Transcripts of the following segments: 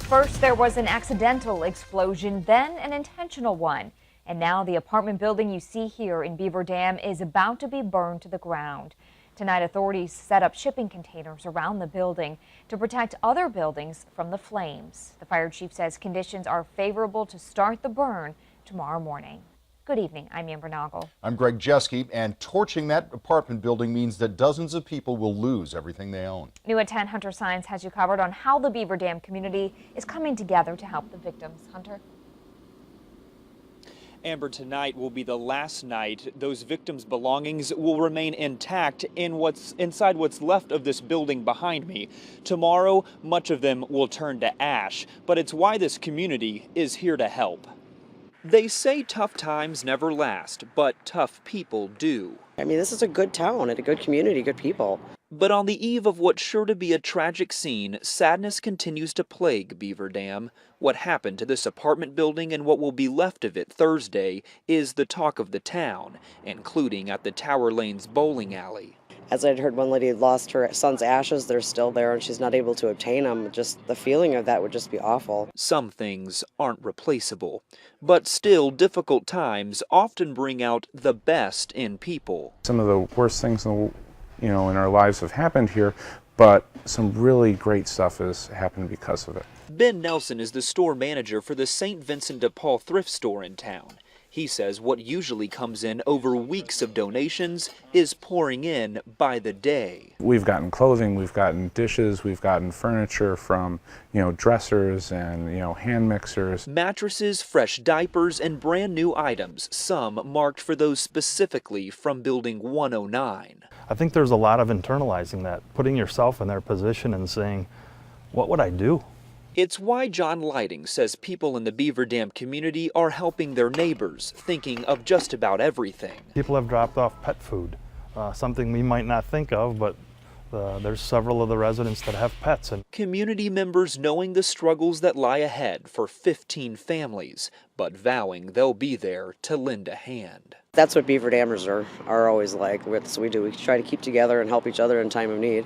First, there was an accidental explosion, then an intentional one. And now the apartment building you see here in Beaver Dam is about to be burned to the ground. Tonight, authorities set up shipping containers around the building to protect other buildings from the flames. The fire chief says conditions are favorable to start the burn tomorrow morning. Good evening, I'm Amber Noggle. I'm Greg Jeske, and torching that apartment building means that dozens of people will lose everything they own. New at 10, Hunter Science has you covered on how the Beaver Dam community is coming together to help the victims. Hunter? Amber, tonight will be the last night those victims' belongings will remain intact inside what's left of this building behind me. Tomorrow, much of them will turn to ash, but it's why this community is here to help. They say tough times never last, but tough people do. I mean, this is a good town and a good community, good people. But on the eve of what's sure to be a tragic scene, sadness continues to plague Beaver Dam. What happened to this apartment building and what will be left of it Thursday is the talk of the town, including at the Tower Lanes bowling alley. As I'd heard, one lady lost her son's ashes. They're still there and she's not able to obtain them. Just the feeling of that would just be awful. Some things aren't replaceable, but still difficult times often bring out the best in people. Some of the worst things in our lives have happened here, but some really great stuff has happened because of it. Ben Nelson is the store manager for the St. Vincent de Paul thrift store in town. He says what usually comes in over weeks of donations is pouring in by the day. We've gotten clothing, we've gotten dishes, we've gotten furniture from, dressers and, hand mixers. Mattresses, fresh diapers, and brand new items, some marked for those specifically from Building 109. I think there's a lot of internalizing that, putting yourself in their position and saying, what would I do? It's why John Lighting says people in the Beaver Dam community are helping their neighbors, thinking of just about everything. People have dropped off pet food, something we might not think of, but there's several of the residents that have pets. And community members knowing the struggles that lie ahead for 15 families, but vowing they'll be there to lend a hand. That's what Beaver Dammers are always like. That's what we do. We try to keep together and help each other in time of need.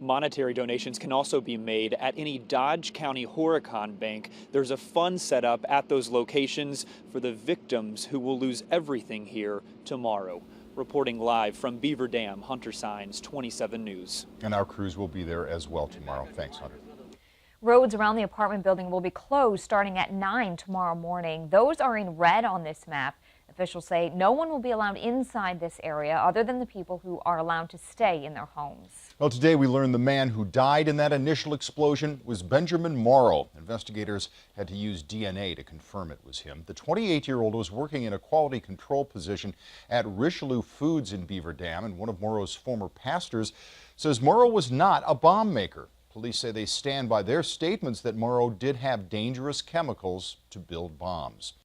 Monetary donations can also be made at any Dodge County Horicon bank. There's a fund set up at those locations for the victims who will lose everything here tomorrow. Reporting live from Beaver Dam, Hunter Science 27 News. And our crews will be there as well tomorrow. Thanks, Hunter. Roads around the apartment building will be closed starting at 9 tomorrow morning. Those are in red on this map. Officials say no one will be allowed inside this area other than the people who are allowed to stay in their homes. Well, today we learned the man who died in that initial explosion was Benjamin Morrow. Investigators had to use DNA to confirm it was him. The 28-year-old was working in a quality control position at Richelieu Foods in Beaver Dam, and one of Morrow's former pastors says Morrow was not a bomb maker. Police say they stand by their statements that Morrow did have dangerous chemicals to build bombs.